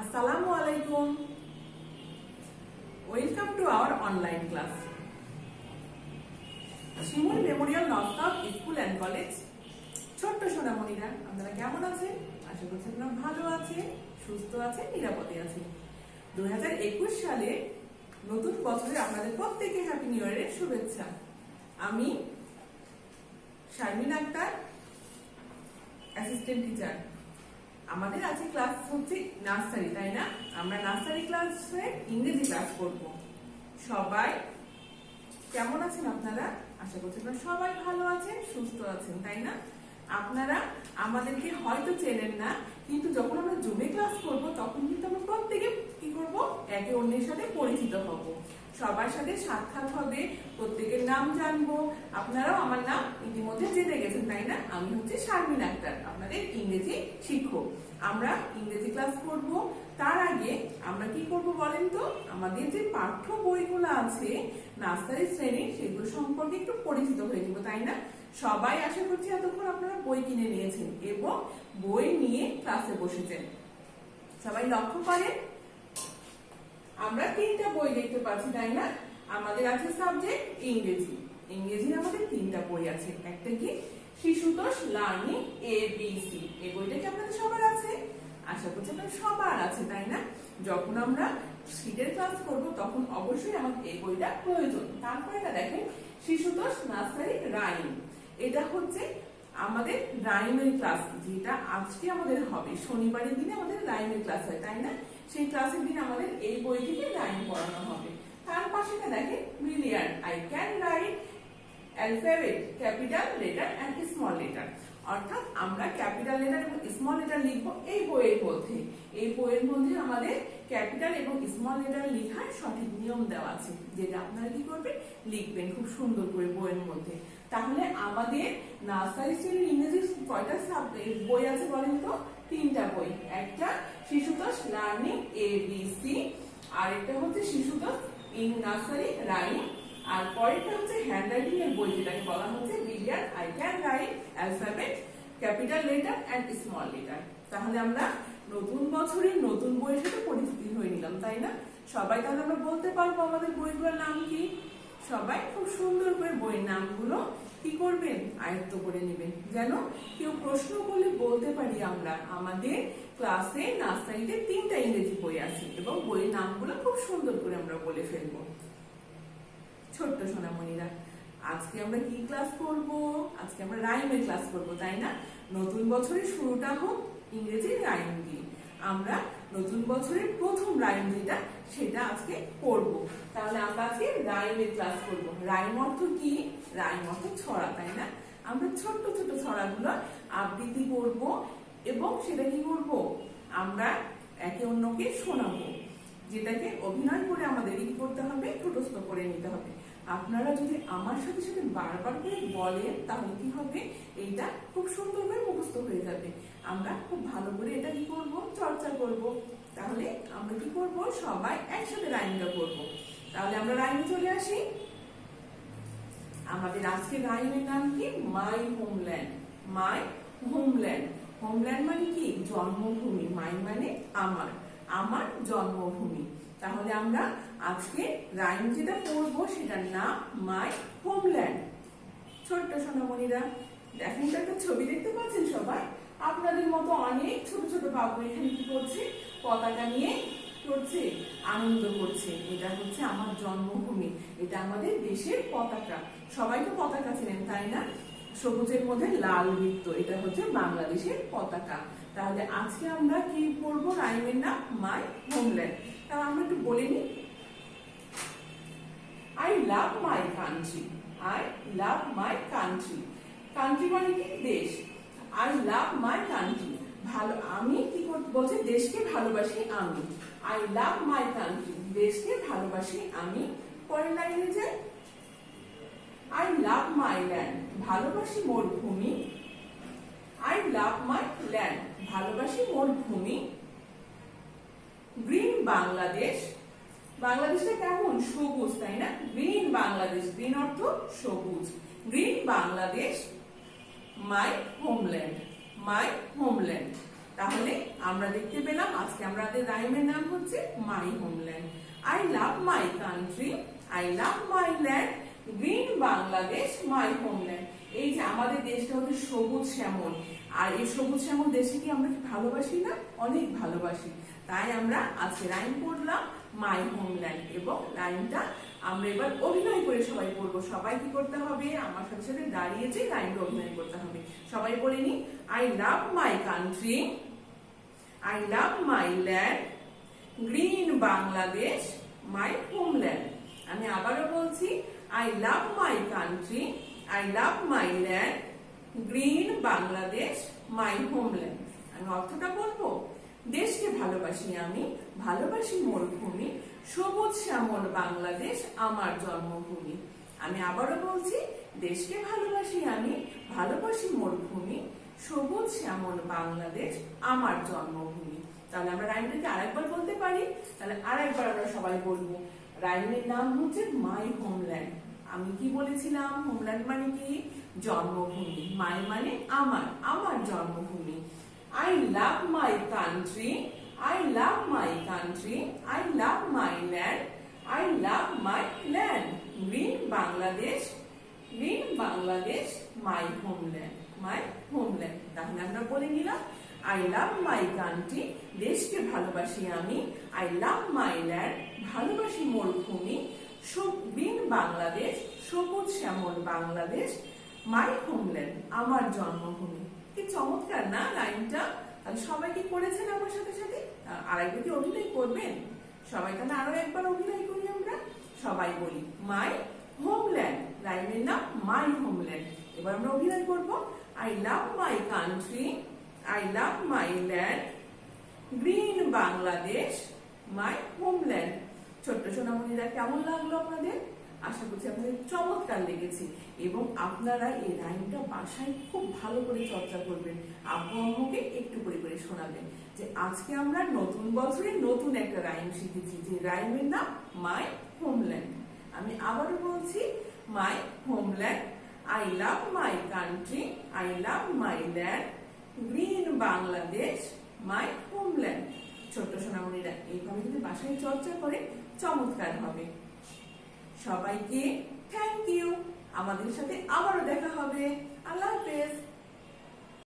আসসালামু আলাইকুম। Welcome to our online class. Shimul Memorial north school and college. ছোট্ট সোনামণিরা, আপনারা কেমন আছেন? আশা করছি আপনারা ভালো আছেন, সুস্থ আছেন, নিরাপদে আছেন। 2021 সালে নতুন বছরে আপনাদের প্রত্যেককে হ্যাপি নিউ ইয়ারের শুভেচ্ছা। আমি শারমিন আক্তার, অ্যাসিস্ট্যান্ট টিচার। আমাদের আজকে ক্লাস হচ্ছে নার্সারি, তাই না? আমরা নার্সারি ক্লাসে ইংরেজি ক্লাস করব। সবাই কেমন আছেন আপনারা? আশা করছি আপনারা সবাই ভালো আছেন, সুস্থ আছেন, তাই না? আপনারা আমাদেরকে হয়তো চেনেন না, কিন্তু যখন আমরা জুমে ক্লাস করব তখন কিন্তু আমরা প্রত্যেকে কি করব, একে অন্যের সাথে পরিচিত হব, সবার সাথে সাক্ষাৎ হবে, প্রত্যেকের নাম জানবো। আপনারাও আমার নাম ইতিমধ্যে জেনে গেছেন, তাই না? আমি হচ্ছে শারমিন আক্তার, আপনাদের ইংরেজি শিক্ষক। আমরা ইংরেজি ক্লাস করব। তার আগে আমরা কি করব বলেন তো? আমাদের যে পাঠ্য বইগুলো আছে নার্সারি শ্রেণীর, সেগুলো সম্পর্কে একটু পরিচিত হয়ে যাব, তাই না? সবাই আশা করছি এতক্ষণ আপনারা বই কিনে নিয়েছেন এবং বই নিয়ে ক্লাসে বসেছেন। সবাই লক্ষ্য করেন, আমরা তিনটা বই দেখতে পাচ্ছি, তাই না? আমাদের আছে সাবজেক্ট ইংরেজি। ইংরেজির আমাদের তিনটা বই আছে। একটা কি শিশুতোষ লার্নিং ABC, এই বইটা কি আপনাদের সবার আছে? আশা করছি আপনাদের সবার আছে, তাই না? যখন আমরা শীতের ক্লাস করব তখন অবশ্যই আমাদের এই বইটা প্রয়োজন। তারপর এটা দেখেন শিশুতোষ নার্সারি রাইম। এটা হচ্ছে আমাদের রাইমের ক্লাস, যেটা আজকে আমাদের হবে। শনিবারের দিনে আমাদের রাইমের ক্লাস হয়, তাই না? সেই ক্লাসের দিন আমাদের এই বই থেকে রাইম পড়ানো হবে। তার পাশে দেখেন brilliant, I can write alphabet, capital letter and small letter. অর্থাৎ আমরা ক্যাপিটাল লেটার এবং স্মল লেটার লিখবো এই বইয়ের মধ্যে। এই বইয়ের মধ্যে আমাদের ক্যাপিটাল এবং স্মল লেটার লেখার সঠিক নিয়ম দেওয়া আছে, যেটা আপনারা কি করবেন, লিখবেন খুব সুন্দর করে বইয়ের মধ্যে। তাহলে আমাদের নার্সারি শ্রেণীর ইংরেজি কয়টা বই আছে বলেন তো? তিনটা বই। একটা শিশুতোষ লার্নিং ABC, আর একটা হচ্ছে শিশুতোষ ইন নার্সারি রাইম, আর পরেরটা হচ্ছে হ্যান্ডরাইটিং এর বই, যেটাকে বলা হচ্ছে brilliant, I can write alphabet, capital letter and small letter. তাহলে আমরা নতুন বছরের নতুন বইয়ের সাথে পরিচিতি হয়ে নিলাম, তাই না? সবাই তাহলে আমরা বলতে পারবো আমাদের বইগুলোর নাম কি? সবাই খুব সুন্দর করে বইয়ের নামগুলো কি করবেন, আয়ত্ত করে নেবেন, যেন কেউ প্রশ্ন করলে বলতে পারি আমরা আমাদের ক্লাসে নার্সারিতে তিনটা ইংরেজি বই আছে এবং বইয়ের নামগুলো খুব সুন্দর করে আমরা বলে ফেলবো। ছোট্ট সোনামণিরা, আজকে আমরা কি ক্লাস করব? আজকে আমরা রাইমের ক্লাস করব, তাই না? নতুন বছরের শুরুটা হোক ইংরেজি রাইম দিয়ে। আমরা নতুন বছরের প্রথম রাইম যেটা, সেটা আজকে পড়ব। তাহলে আমরা আজকে রাইমের ক্লাস করব। রাইম অর্থ কি? রাইম অর্থ ছড়া, তাই না? আমরা ছোট্ট ছোট ছড়াগুলো আবৃত্তি করব এবং সেটা কি করব, আমরা একে অন্যকে শোনাবো, যেটাকে অভিনয় করে আমাদের কি করতে হবে, ঠোঁটস্থ করে নিতে হবে। আপনারা যদি আমার সাথে সাথে বারবার করে বলেন তাহলে কি হবে, এইটা খুব সুন্দর করে মুখস্থ হয়ে যাবে। আমরা খুব ভালো করে এটা কি করব, চর্চা করব। তাহলে আমরা কি করব, সবাই একসাথে রাইমটা করব। তাহলে আমরা রাইমে চলে আসি। আমাদের আজকে রাইমের নাম কি? মাই হোমল্যান্ড। মাই হোমল্যান্ড। হোমল্যান্ড মানে কি? জন্মভূমি। মাই মানে আমার, আমার জন্মভূমি। তাহলে আমরা আজকে রাইম যেটা পড়বো সেটার নাম মাই হোমল্যান্ড। ছোট্ট সোনামণিরা, দেখেন তো একটা ছবি দেখতে পাচ্ছেন সবাই? আপনাদের মতো অনেক ছোট ছোট বাবু এখানে কি করছে, পতাকা নিয়ে করছে, আনন্দ করছে। এটা হচ্ছে আমার জন্মভূমি, এটা আমাদের দেশের পতাকা। সবাই তো পতাকা চেনেন, তাই না? সবুজের মধ্যে লাল বৃত্ত, এটা হচ্ছে বাংলাদেশের পতাকা। তাহলে আজকে আমরা কি পড়বো, রাইমের নাম মাই হোমল্যান্ড। তাহলে আমরা একটু বলে নিই। I love my country. I love my country. Country মানে কি? দেশ। আই লাভ মাই কান্ট্রি, ভালো, আমি কি করতে বলছে, দেশকে ভালোবাসি আমি। আই লাভ মাই কান্ট্রি, দেশকে ভালোবাসি আমি। পরের লাইনে যাই, আই লাভ মাই ল্যান্ড, ভালোবাসি মোর ভূমি। আই লাভ মাই ল্যান্ড, ভালোবাসি মোর ভূমি। গ্রিন বাংলাদেশ, বাংলাদেশটা কেমন? সবুজ, তাই না? গ্রিন বাংলাদেশ, গ্রিন অর্থ সবুজ। গ্রিন বাংলাদেশ, মাই হোমল্যান্ড, মাই হোমল্যান্ড। তাহলে আমরা দেখতে পেলাম আজকে আমাদের রাইমের নাম হচ্ছে মাই homeland. I love my country, I love my land, green Bangladesh, my homeland. এই যে আমাদের দেশটা হচ্ছে সবুজ শ্যামল, আর এই সবুজ শ্যামল দেশে কি আমরা ভালোবাসি না? অনেক ভালোবাসি। তাই আমরা আজকে রাইম পড়লাম মাই হোমল্যান্ড, এবং রাইমটা আমরা এবার অভিনয় করে সবাই পড়বো। সবাই কি করতে হবে? আমার সাথে সাথে দাঁড়িয়ে যে রাইমটা অভিনয় করতে হবে। সবাই বলে নি, I love my country, I love my land, green Bangladesh, my homeland. আমি আবারও বলছি, I love my country, I love my land, green Bangladesh, my homeland. আমি অর্থটা বলবো, দেশকে ভালোবাসি আমি, ভালোবাসি মোর ভূমি, সবুজ শ্যামল বাংলাদেশ আমার জন্মভূমি। আমি আবারও বলছি, দেশকে ভালোবাসি আমি, ভালোবাসি মোর ভূমি, সবুজ শ্যামল বাংলাদেশ আমার জন্মভূমি। তাহলে আমরা রাইমটাকে আরেকবার বলতে পারি। তাহলে আরেকবার আমরা সবাই বলবো। রাইমের নাম হচ্ছে মাই হোমল্যান্ড। আমি কি বলেছিলাম? হোমল্যান্ড মানে কি? জন্মভূমি। মাই মানে আমার, আমার জন্মভূমি। I love my country, I love my country, I love my land, I love my land. Green Bangladesh, green Bangladesh, my homeland, my homeland. তাহলে আমরা বলে নিলাম, I love my country, দেশকে ভালোবাসি আমি, I love my land, ভালোবাসি মোর ভূমি, green Bangladesh, সবুজ শ্যামল বাংলাদেশ, my homeland, আমার জন্মভূমি। কি চমৎকার না লাইনটা? তাহলে সবাই কি করেছেন আমার সাথে সাথে? আরেকবার কি অভিনয় করবেন সবাই? তাহলে আরো একবার অভিনয় করি আমরা। সবাই বলি, মাই হোমল্যান্ড। লাইনের নাম মাই হোমল্যান্ড। এবার আমরা অভিনয় করব। I love my country, I love my land, green Bangladesh, my homeland. ছোট্ট সোনামণিরা, কেমন লাগলো আপনাদের? আশা করছি আপনাদের চমৎকার লেগেছে, এবং আপনারা এই রাইমটা বাসায় খুব ভালো করে চর্চা করবেন। আব্বু আম্মুকে একটু করে করে শোনাবেন যে আজকে আমরা নতুন বছরে নতুন একটা রাইম শিখেছি, যে রাইমের নাম মাই হোমল্যান্ড। আমি আবারও বলছি, মাই homeland, I love my country, I love my land, green Bangladesh, my homeland. ছোট্ট সোনামণিরা এইভাবে যদি বাসায় চর্চা করে চমৎকার হবে। সবাইকে থ্যাংক ইউ। আমাদের সাথে আবারও দেখা হবে। আল্লাহ হাফেজ।